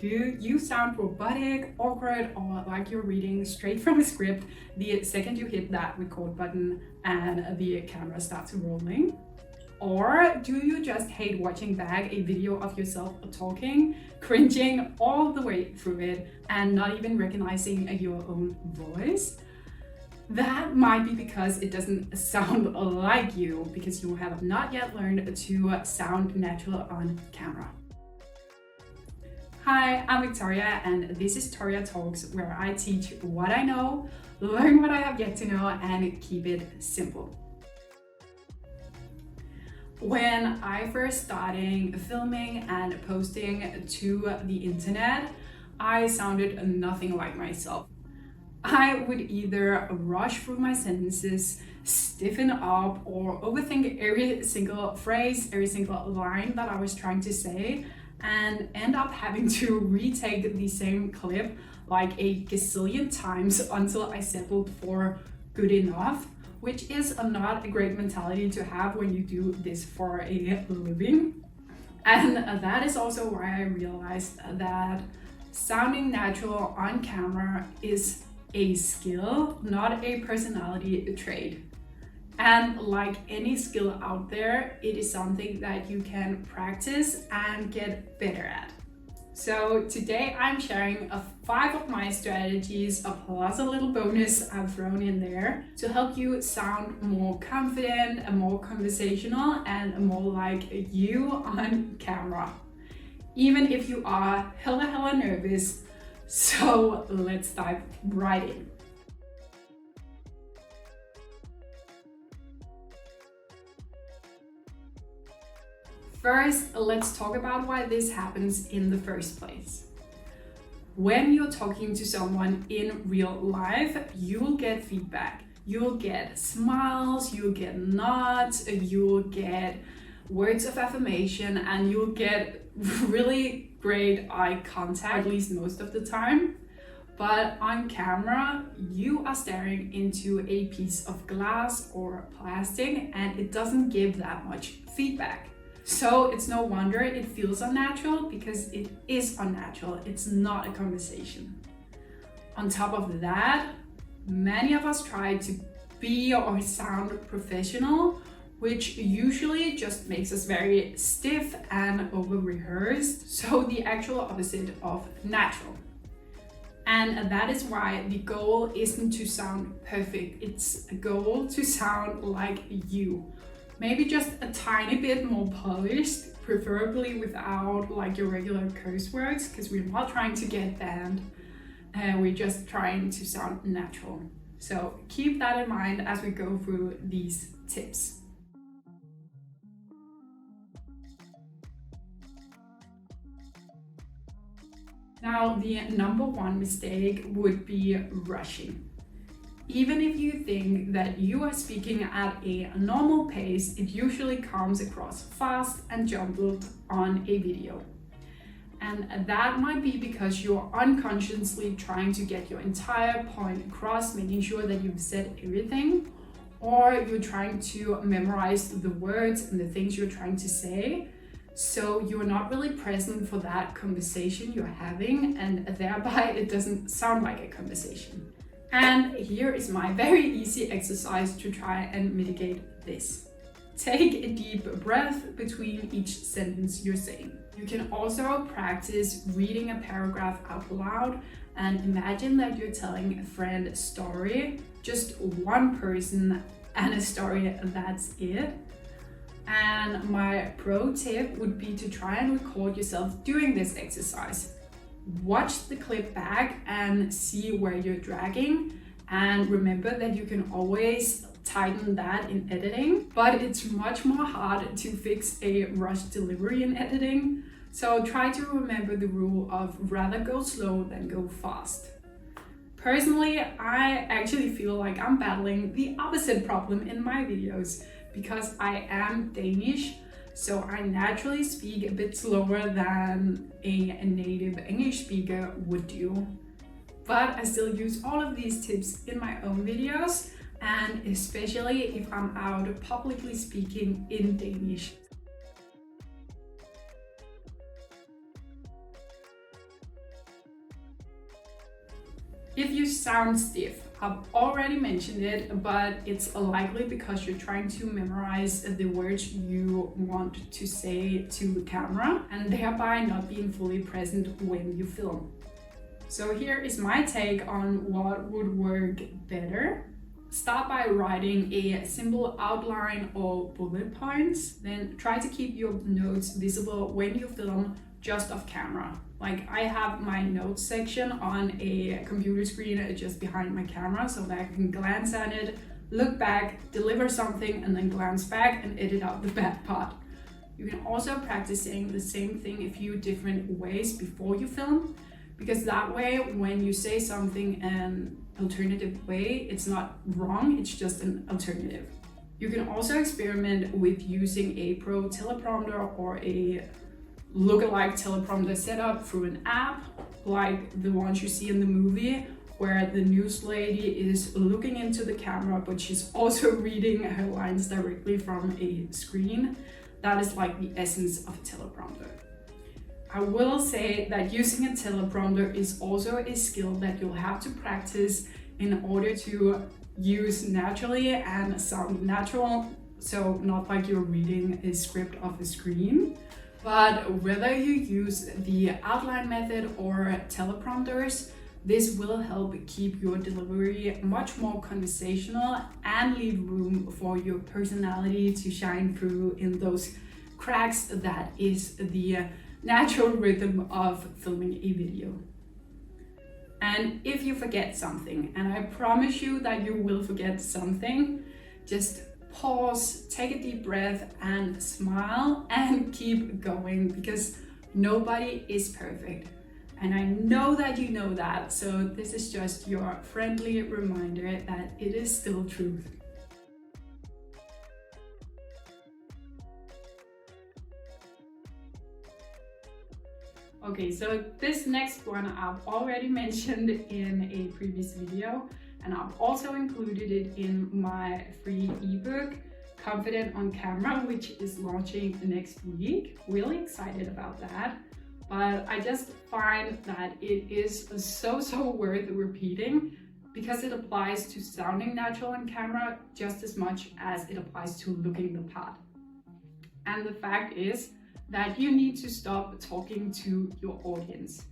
Do you sound robotic, awkward, or like you're reading straight from a script the second you hit that record button and the camera starts rolling? Or do you just hate watching back a video of yourself talking, cringing all the way through it, and not even recognizing your own voice? That might be because it doesn't sound like you, because you have not yet learned to sound natural on camera. Hi, I'm Victoria, and this is Toria T.A.L.K.S, where I teach what I know, learn what I have yet to know, and keep it simple. When I first started filming and posting to the internet, I sounded nothing like myself. I would either rush through my sentences, stiffen up, or overthink every single phrase, every single line that I was trying to say, and end up having to retake the same clip like a gazillion times until I settled for good enough, which is not a great mentality to have when you do this for a living. And that is also why I realized that sounding natural on camera is a skill, not a personality trait. And like any skill out there, it is something that you can practice and get better at. So today I'm sharing 5 of my strategies, plus a little bonus I've thrown in there to help you sound more confident and more conversational and more like you on camera, even if you are hella nervous. So let's dive right in. First, let's talk about why this happens in the first place. When you're talking to someone in real life, you'll get feedback. You'll get smiles, you'll get nods, you'll get words of affirmation, and you'll get really great eye contact, at least most of the time. But on camera, you are staring into a piece of glass or plastic, and it doesn't give that much feedback. So it's no wonder it feels unnatural, because it is unnatural. It's not a conversation. On top of that, many of us try to be or sound professional, which usually just makes us very stiff and over-rehearsed. So the actual opposite of natural. And that is why the goal isn't to sound perfect. It's a goal to sound like you. Maybe just a tiny bit more polished, preferably without like your regular curse words, because we're not trying to get banned. We're just trying to sound natural. So keep that in mind as we go through these tips. Now, the number one mistake would be rushing. Even if you think that you are speaking at a normal pace, it usually comes across fast and jumbled on a video. And that might be because you're unconsciously trying to get your entire point across, making sure that you've said everything, or you're trying to memorize the words and the things you're trying to say. So you're not really present for that conversation you're having, and thereby it doesn't sound like a conversation. And here is my very easy exercise to try and mitigate this. Take a deep breath between each sentence you're saying. You can also practice reading a paragraph out loud and imagine that you're telling a friend a story, just one person and a story, that's it. And my pro tip would be to try and record yourself doing this exercise. Watch the clip back and see where you're dragging, and remember that you can always tighten that in editing, but it's much more hard to fix a rushed delivery in editing. So try to remember the rule of rather go slow than go fast. Personally, I actually feel like I'm battling the opposite problem in my videos because I am Danish. So I naturally speak a bit slower than a native English speaker would do. But I still use all of these tips in my own videos, and especially if I'm out publicly speaking in Danish. If you sound stiff, I've already mentioned it, but it's likely because you're trying to memorize the words you want to say to the camera and thereby not being fully present when you film. So here is my take on what would work better. Start by writing a simple outline or bullet points, then try to keep your notes visible when you film just off camera. Like I have my notes section on a computer screen just behind my camera so that I can glance at it, look back, deliver something, and then glance back and edit out the bad part. You can also practice saying the same thing a few different ways before you film, because that way when you say something an alternative way, it's not wrong, it's just an alternative. You can also experiment with using a pro teleprompter or a lookalike teleprompter setup through an app like the ones you see in the movie, where the news lady is looking into the camera but she's also reading her lines directly from a screen. That is like the essence of a teleprompter. I will say that using a teleprompter is also a skill that you'll have to practice in order to use naturally and sound natural, so not like you're reading a script off a screen. But whether you use the outline method or teleprompters, this will help keep your delivery much more conversational and leave room for your personality to shine through in those cracks that is the natural rhythm of filming a video. And if you forget something, and I promise you that you will forget something, just pause, take a deep breath and smile and keep going, because nobody is perfect. And I know that you know that, so this is just your friendly reminder that it is still truth. Okay, so this next one I've already mentioned in a previous video, and I've also included it in my free ebook, Confident on Camera, which is launching next week. Really excited about that. But I just find that it is so worth repeating, because it applies to sounding natural on camera just as much as it applies to looking the part. And the fact is that you need to stop talking to your audience.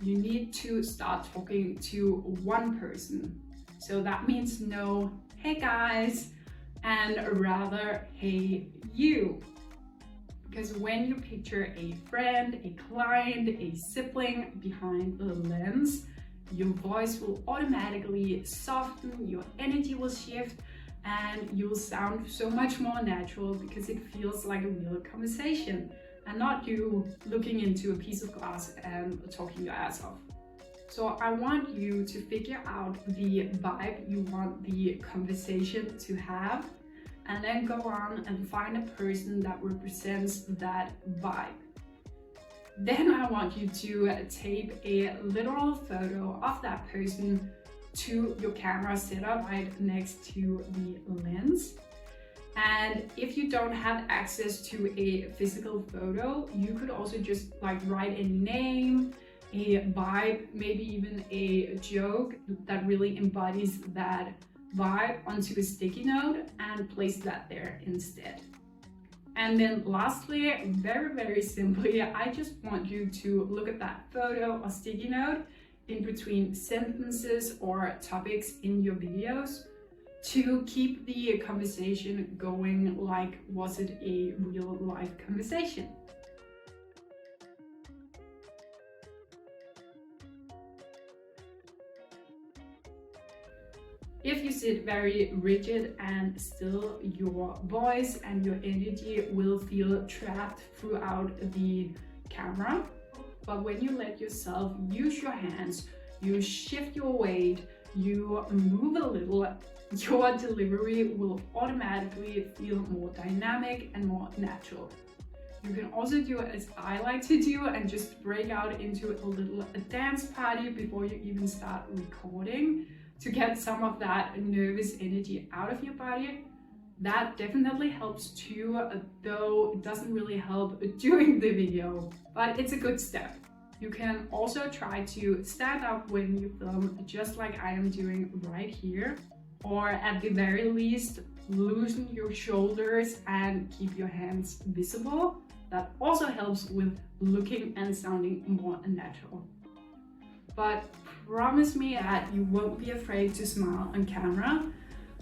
You need to start talking to one person. So that means no, hey guys, and rather, hey you. Because when you picture a friend, a client, a sibling behind the lens, your voice will automatically soften, your energy will shift, and you'll sound so much more natural because it feels like a real conversation and not you looking into a piece of glass and talking your ass off. So I want you to figure out the vibe you want the conversation to have, and then go on and find a person that represents that vibe. Then I want you to tape a literal photo of that person to your camera setup right next to the lens. And if you don't have access to a physical photo, you could also just like write a name, a vibe, maybe even a joke that really embodies that vibe onto a sticky note and place that there instead. And then lastly, very simply, I just want you to look at that photo or sticky note in between sentences or topics in your videos to keep the conversation going like was it a real life conversation. If you sit very rigid and still, your voice and your energy will feel trapped throughout the camera. But when you let yourself use your hands, you shift your weight, you move a little, your delivery will automatically feel more dynamic and more natural. You can also do as I like to do and just break out into a dance party before you even start recording to get some of that nervous energy out of your body. That definitely helps too, though it doesn't really help during the video, but it's a good step. You can also try to stand up when you film, just like I am doing right here, or at the very least, loosen your shoulders and keep your hands visible. That also helps with looking and sounding more natural. But promise me that you won't be afraid to smile on camera.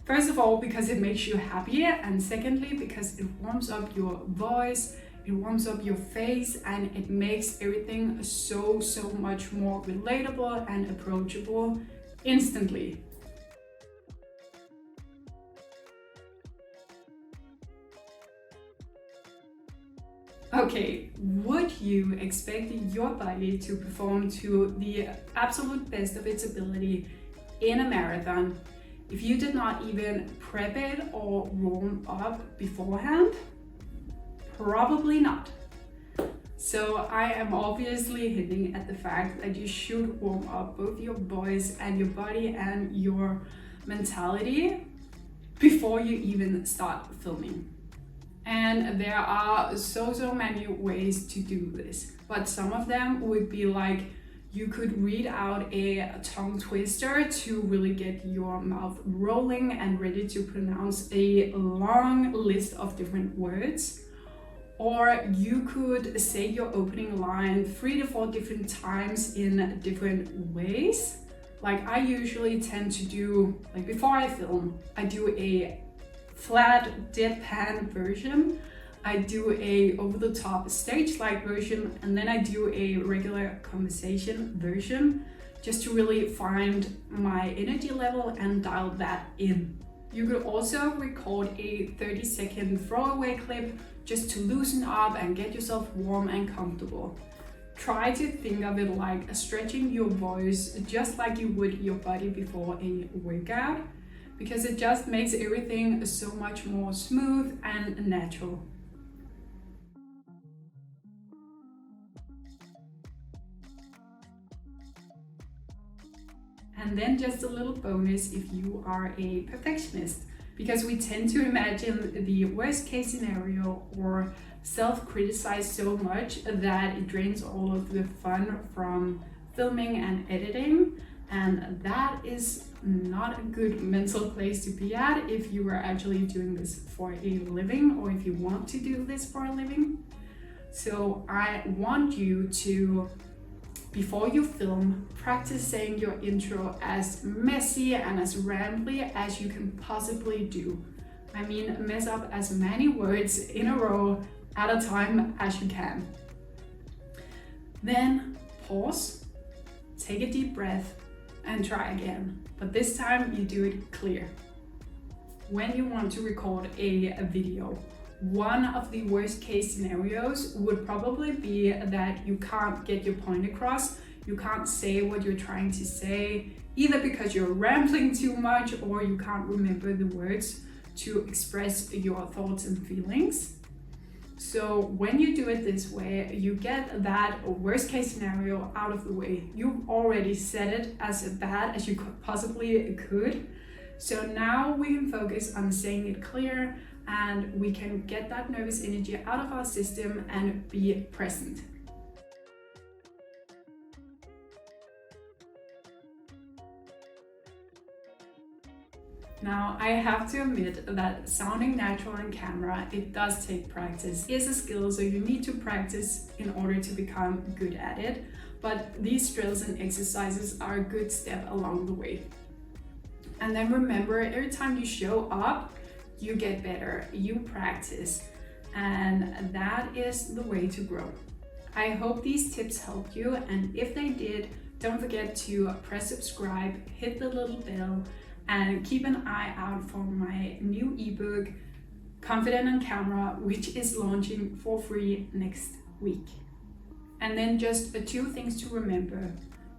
First of all, because it makes you happy, and secondly, because it warms up your voice, it warms up your face, and it makes everything so much more relatable and approachable instantly. Okay, would you expect your body to perform to the absolute best of its ability in a marathon if you did not even prep it or warm up beforehand? Probably not. So I am obviously hinting at the fact that you should warm up both your voice and your body and your mentality before you even start filming. And there are so many ways to do this, but some of them would be like, you could read out a tongue twister to really get your mouth rolling and ready to pronounce a long list of different words. Or you could say your opening line 3 to 4 different times in different ways. Like I usually tend to do, like before I film, I do a flat deadpan version, I do a over-the-top stage-like version, and then I do a regular conversation version just to really find my energy level and dial that in. You could also record a 30-second throwaway clip just to loosen up and get yourself warm and comfortable. Try to think of it like stretching your voice just like you would your body before a workout, because it just makes everything so much more smooth and natural. And then just a little bonus if you are a perfectionist, because we tend to imagine the worst case scenario or self-criticize so much that it drains all of the fun from filming and editing. And that is not a good mental place to be at if you are actually doing this for a living, or if you want to do this for a living. So I want you to, before you film, practice saying your intro as messy and as rambly as you can possibly do. I mean, mess up as many words in a row at a time as you can. Then pause, take a deep breath, and try again. But this time you do it clear. When you want to record a video, one of the worst case scenarios would probably be that you can't get your point across. You can't say what you're trying to say, either because you're rambling too much or you can't remember the words to express your thoughts and feelings. So when you do it this way, you get that worst case scenario out of the way. You've already said it as bad as you possibly could. So now we can focus on saying it clear, and we can get that nervous energy out of our system and be present. Now, I have to admit that sounding natural on camera, it does take practice. It's a skill, so you need to practice in order to become good at it. But these drills and exercises are a good step along the way. And then remember, every time you show up, you get better, you practice, and that is the way to grow. I hope these tips helped you, and if they did, don't forget to press subscribe, hit the little bell, and keep an eye out for my new ebook, Confident on Camera, which is launching for free next week. And then just 2 things to remember.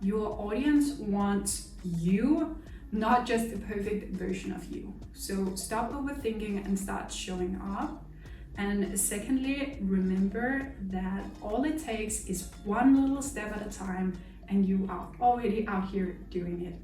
Your audience wants you, not just the perfect version of you. So stop overthinking and start showing up. And secondly, remember that all it takes is one little step at a time, and you are already out here doing it.